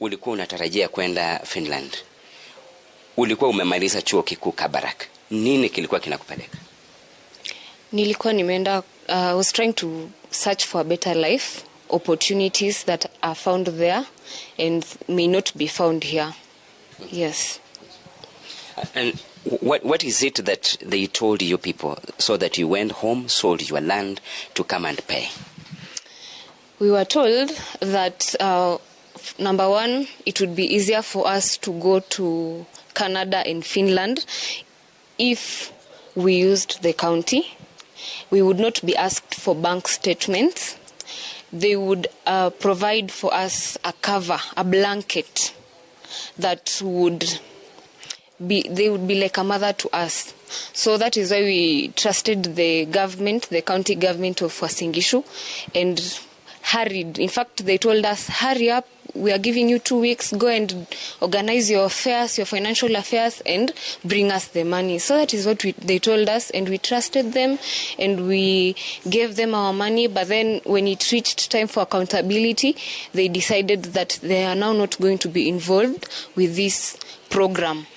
ulikuwa unatarajia kwenda Finland. Ulikuwa umemaliza chuo kikuu Kabarak. Nini kilikuwa kinakupeleka? Nilikuwa nimeenda, was trying to search for a better life, opportunities that are found there and may not be found here. Yes. And what is it that they told you people so that you went home, sold your land to come and pay? We were told that, number one, it would be easier for us to go to Canada and Finland if we used the county. We would not be asked for bank statements. They would provide for us a cover, a blanket that would be like a mother to us. So that is why we trusted the government, the county government of Uasin Gishu, and hurried. In fact, they told us, hurry up, we are giving you 2 weeks, go and organize your affairs, your financial affairs, and bring us the money. So that is what they told us, and we trusted them, and we gave them our money. But then when it reached time for accountability, they decided that they are now not going to be involved with this program.